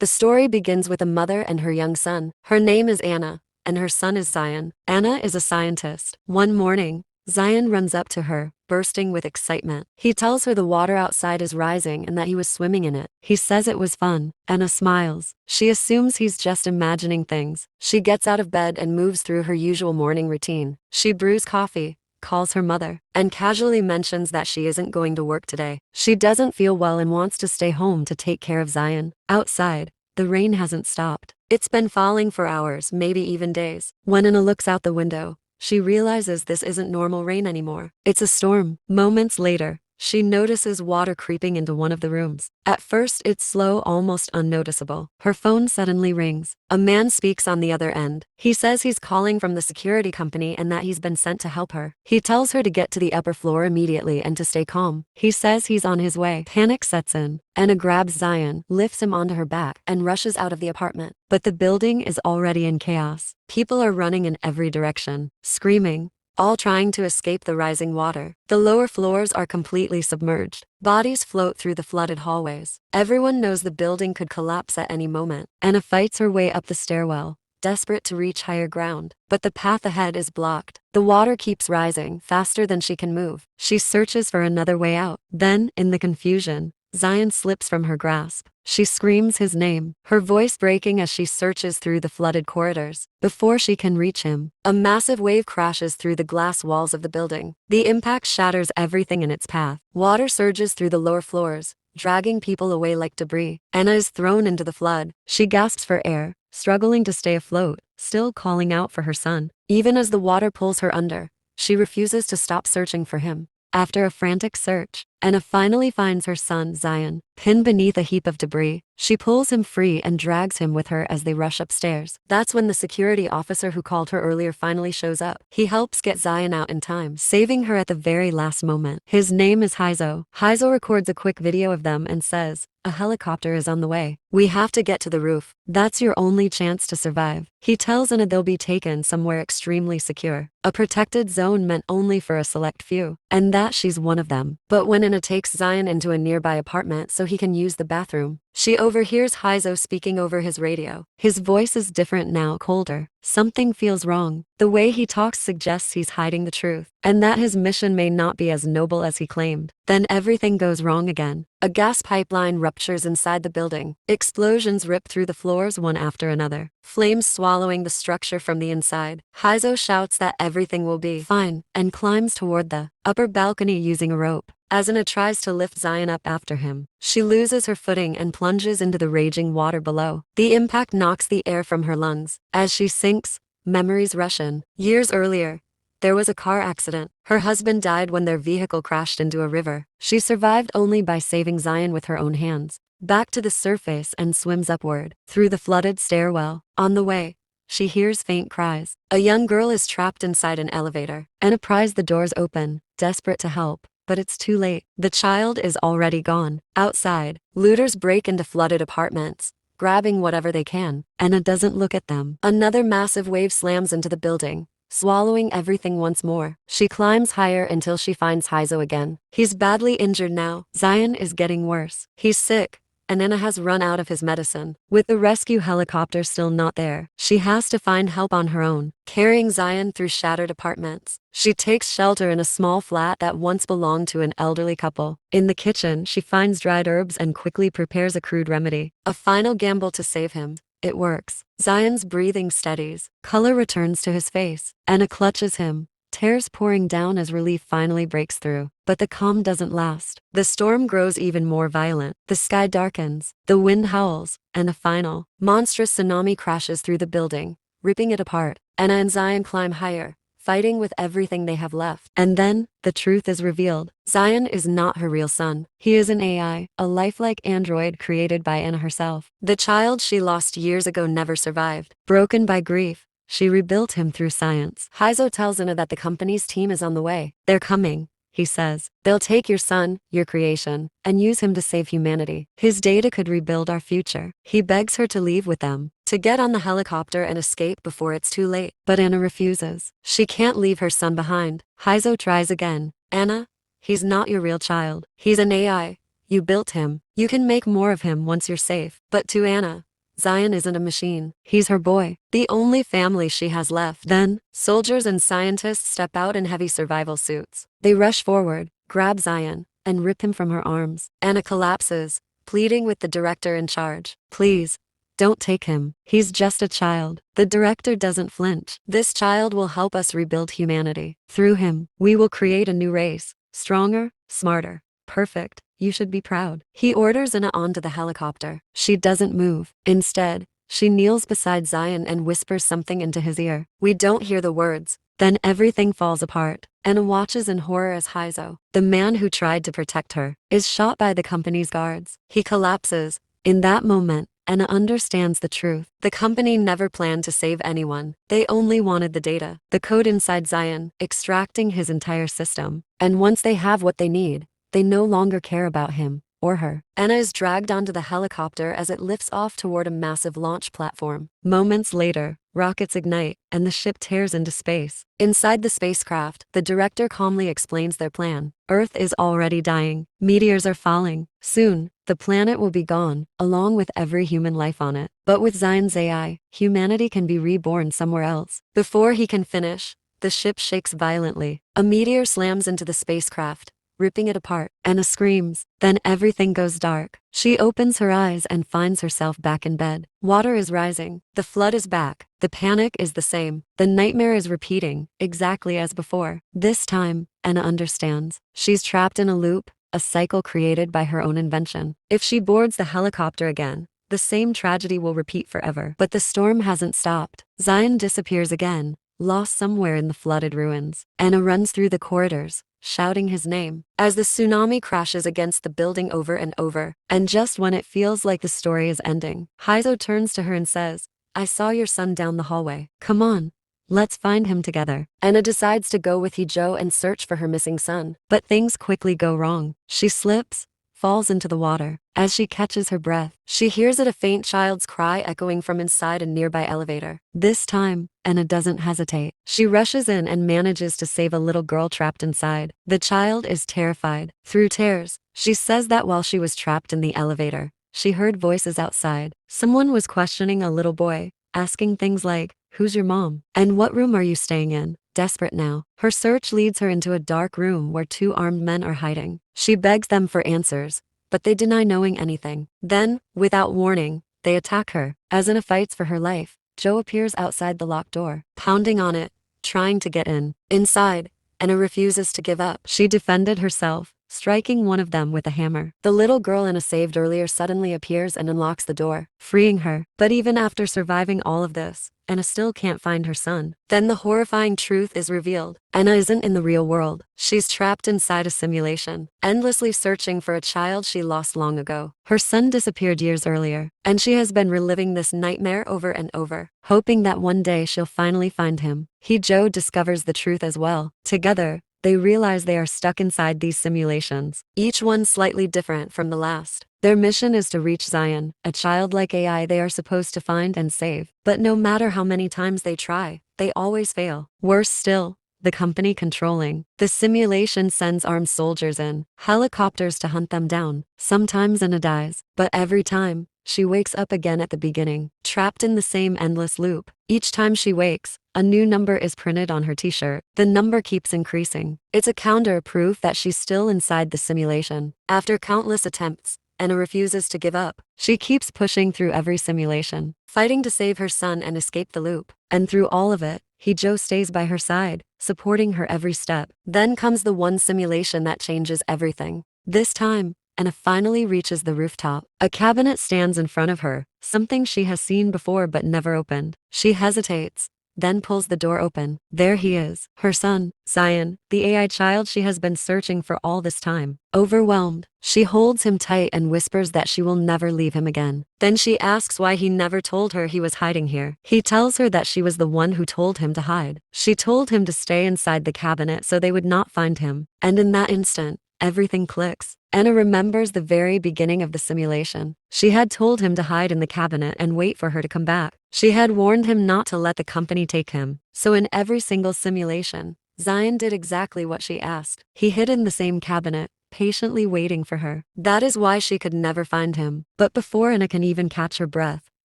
The story begins with a mother and her young son. Her name is Anna, and her son is Zion. Anna is a scientist. One morning, Zion runs up to her, bursting with excitement. He tells her the water outside is rising and that he was swimming in it. He says it was fun. Anna smiles. She assumes he's just imagining things. She gets out of bed and moves through her usual morning routine. She brews coffee, calls her mother, and casually mentions that she isn't going to work today. She doesn't feel well and wants to stay home to take care of Zion. Outside, the rain hasn't stopped. It's been falling for hours, maybe even days. When Anna looks out the window, she realizes this isn't normal rain anymore. It's a storm. Moments later, she notices water creeping into one of the rooms. At first, it's slow, almost unnoticeable. Her phone suddenly rings. A man speaks on the other end. He says he's calling from the security company and that he's been sent to help her. He tells her to get to the upper floor immediately and to stay calm. He says he's on his way. Panic sets in. Anna grabs Zion, lifts him onto her back, and rushes out of the apartment. But the building is already in chaos. People are running in every direction, screaming, all trying to escape the rising water. The lower floors are completely submerged. Bodies float through the flooded hallways. Everyone knows the building could collapse at any moment. Anna fights her way up the stairwell, desperate to reach higher ground. But the path ahead is blocked. The water keeps rising, faster than she can move. She searches for another way out. Then, in the confusion, Zion slips from her grasp. She screams his name, her voice breaking as she searches through the flooded corridors. Before she can reach him, a massive wave crashes through the glass walls of the building. The impact shatters everything in its path. Water surges through the lower floors, dragging people away like debris. Anna is thrown into the flood. She gasps for air, struggling to stay afloat, still calling out for her son. Even as the water pulls her under, she refuses to stop searching for him. After a frantic search, Anna finally finds her son, Zion, pinned beneath a heap of debris. She pulls him free and drags him with her as they rush upstairs. That's when the security officer who called her earlier finally shows up. He helps get Zion out in time, saving her at the very last moment. His name is Hae-soo. Hae-soo records a quick video of them and says, "A helicopter is on the way. We have to get to the roof. That's your only chance to survive." He tells Anna they'll be taken somewhere extremely secure, a protected zone meant only for a select few, and that she's one of them. But when Anna takes Zion into a nearby apartment so he can use the bathroom, she overhears Hae-soo speaking over his radio. His voice is different now, colder. Something feels wrong. The way he talks suggests he's hiding the truth, and that his mission may not be as noble as he claimed. Then everything goes wrong again. A gas pipeline ruptures inside the building. Explosions rip through the floors one after another, flames swallowing the structure from the inside. Hae-soo shouts that everything will be fine and climbs toward the upper balcony using a rope. As Anna tries to lift Zion up after him, she loses her footing and plunges into the raging water below. The impact knocks the air from her lungs. As she sinks, memories rush in. Years earlier, there was a car accident. Her husband died when their vehicle crashed into a river. She survived only by saving Zion with her own hands. Back to the surface and swims upward, through the flooded stairwell. On the way, she hears faint cries. A young girl is trapped inside an elevator. Anna pries the doors open, desperate to help. But it's too late. The child is already gone. Outside, looters break into flooded apartments, grabbing whatever they can. Anna doesn't look at them. Another massive wave slams into the building, swallowing everything once more. She climbs higher until she finds Hae-soo again. He's badly injured now. Zion is getting worse. He's sick, and Anna has run out of his medicine. With the rescue helicopter still not there, she has to find help on her own, carrying Zion through shattered apartments. She takes shelter in a small flat that once belonged to an elderly couple. In the kitchen, she finds dried herbs and quickly prepares a crude remedy. A final gamble to save him. It works. Zion's breathing steadies. Color returns to his face. Anna clutches him, tears pouring down as relief finally breaks through. But the calm doesn't last. The storm grows even more violent. The sky darkens, the wind howls, and a final, monstrous tsunami crashes through the building, ripping it apart. Anna and Zion climb higher, fighting with everything they have left. And then, the truth is revealed. Zion is not her real son. He is an AI, a lifelike android created by Anna herself. The child she lost years ago never survived. Broken by grief, she rebuilt him through science. Hae-soo tells Anna that the company's team is on the way. They're coming, he says. They'll take your son, your creation, and use him to save humanity. His data could rebuild our future. He begs her to leave with them, to get on the helicopter and escape before it's too late. But Anna refuses. She can't leave her son behind. Hae-soo tries again. Anna, he's not your real child. He's an AI. You built him. You can make more of him once you're safe. But to Anna, Zion isn't a machine. He's her boy. The only family she has left. Then, soldiers and scientists step out in heavy survival suits. They rush forward, grab Zion, and rip him from her arms. Anna collapses, pleading with the director in charge. Please, don't take him. He's just a child. The director doesn't flinch. This child will help us rebuild humanity. Through him, we will create a new race. Stronger, smarter, perfect. You should be proud. He orders Anna onto the helicopter. She doesn't move. Instead, she kneels beside Zion and whispers something into his ear. We don't hear the words. Then everything falls apart. Anna watches in horror as Hae-soo, the man who tried to protect her, is shot by the company's guards. He collapses. In that moment, Anna understands the truth. The company never planned to save anyone. They only wanted the data, the code inside Zion, extracting his entire system. And once they have what they need, they no longer care about him or her. Anna is dragged onto the helicopter as it lifts off toward a massive launch platform. Moments later, rockets ignite, and the ship tears into space. Inside the spacecraft, the director calmly explains their plan. Earth is already dying. Meteors are falling. Soon, the planet will be gone, along with every human life on it. But with Zion's AI, humanity can be reborn somewhere else. Before he can finish, the ship shakes violently. A meteor slams into the spacecraft, ripping it apart. Anna screams. Then everything goes dark. She opens her eyes and finds herself back in bed. Water is rising. The flood is back. The panic is the same. The nightmare is repeating, exactly as before. This time, Anna understands. She's trapped in a loop, a cycle created by her own invention. If she boards the helicopter again, the same tragedy will repeat forever. But the storm hasn't stopped. Zion disappears again, lost somewhere in the flooded ruins. Anna runs through the corridors, shouting his name, as the tsunami crashes against the building over and over. And just when it feels like the story is ending, Hae-soo turns to her and says, I saw your son down the hallway. Come on, let's find him together. Anna decides to go with Hee-jo and search for her missing son. But things quickly go wrong. She slips, falls into the water. As she catches her breath, she hears a faint child's cry echoing from inside a nearby elevator. This time, Anna doesn't hesitate. She rushes in and manages to save a little girl trapped inside. The child is terrified. Through tears, she says that while she was trapped in the elevator, she heard voices outside. Someone was questioning a little boy, asking things like, who's your mom? And what room are you staying in? Desperate now, her search leads her into a dark room where two armed men are hiding. She begs them for answers, but they deny knowing anything. Then, without warning, they attack her. As Anna fights for her life, Joe appears outside the locked door, pounding on it, trying to get in. Inside, Anna refuses to give up. She defended herself, striking one of them with a hammer. The little girl Anna saved earlier suddenly appears and unlocks the door, freeing her. But even after surviving all of this, Anna still can't find her son. Then the horrifying truth is revealed. Anna isn't in the real world. She's trapped inside a simulation, endlessly searching for a child she lost long ago. Her son disappeared years earlier, and she has been reliving this nightmare over and over, hoping that one day she'll finally find him. Hee-jo discovers the truth as well. Together, they realize they are stuck inside these simulations, each one slightly different from the last. Their mission is to reach Zion, a childlike AI they are supposed to find and save. But no matter how many times they try, they always fail. Worse still, the company controlling the simulation sends armed soldiers in helicopters to hunt them down. Sometimes Anna dies, but every time, she wakes up again at the beginning, trapped in the same endless loop. Each time she wakes, a new number is printed on her t-shirt. The number keeps increasing. It's a counter proof that she's still inside the simulation. After countless attempts, Anna refuses to give up. She keeps pushing through every simulation, fighting to save her son and escape the loop. And through all of it, Hee-jo stays by her side, supporting her every step. Then comes the one simulation that changes everything. This time, Anna finally reaches the rooftop. A cabinet stands in front of her, something she has seen before but never opened. She hesitates, then pulls the door open. There he is, her son, Zion, the AI child she has been searching for all this time. Overwhelmed, she holds him tight and whispers that she will never leave him again. Then she asks why he never told her he was hiding here. He tells her that she was the one who told him to hide. She told him to stay inside the cabinet so they would not find him. And in that instant, everything clicks. Anna remembers the very beginning of the simulation. She had told him to hide in the cabinet and wait for her to come back. She had warned him not to let the company take him. So in every single simulation, Zion did exactly what she asked. He hid in the same cabinet, patiently waiting for her. That is why she could never find him. But before Anna can even catch her breath,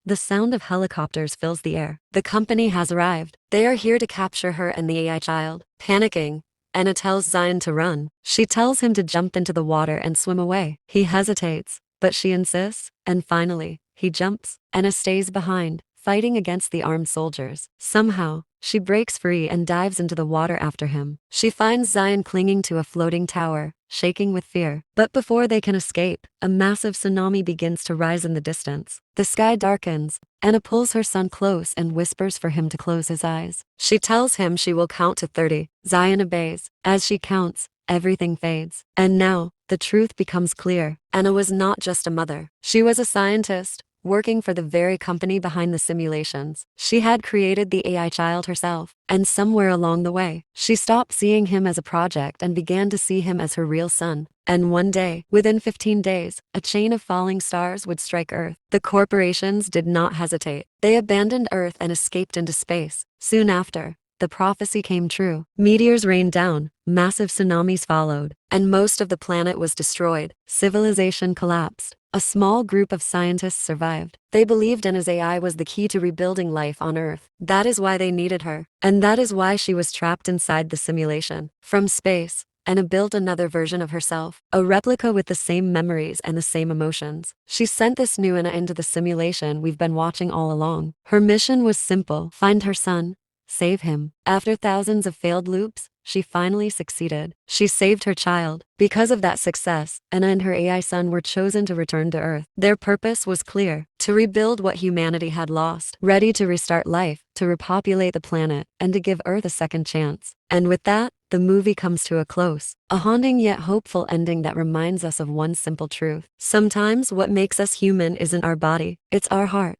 The sound of helicopters fills the air. The company has arrived. They are here to capture her and the AI child. Panicking, Anna tells Zion to run. She tells him to jump into the water and swim away. He hesitates, but she insists, and finally, he jumps. Anna stays behind, fighting against the armed soldiers. Somehow, she breaks free and dives into the water after him. She finds Zion clinging to a floating tower, shaking with fear. But before they can escape, a massive tsunami begins to rise in the distance. The sky darkens. Anna pulls her son close and whispers for him to close his eyes. She tells him she will count to 30. Zion obeys. As she counts, everything fades. And now, the truth becomes clear. Anna was not just a mother. She was a scientist, working for the very company behind the simulations. She had created the AI child herself, and somewhere along the way, she stopped seeing him as a project and began to see him as her real son. And one day, within 15 days, a chain of falling stars would strike Earth. The corporations did not hesitate. They abandoned Earth and escaped into space. Soon after, the prophecy came true. Meteors rained down, massive tsunamis followed, and most of the planet was destroyed. Civilization collapsed. A small group of scientists survived. They believed Anna's AI was the key to rebuilding life on Earth. That is why they needed her. And that is why she was trapped inside the simulation. From space, Anna built another version of herself, a replica with the same memories and the same emotions. She sent this new Anna into the simulation we've been watching all along. Her mission was simple: find her son, save him. After thousands of failed loops, she finally succeeded. She saved her child. Because of that success, Anna and her AI son were chosen to return to Earth. Their purpose was clear: to rebuild what humanity had lost, ready to restart life, to repopulate the planet, and to give Earth a second chance. And with that, the movie comes to a close. A haunting yet hopeful ending that reminds us of one simple truth. Sometimes what makes us human isn't our body, it's our heart.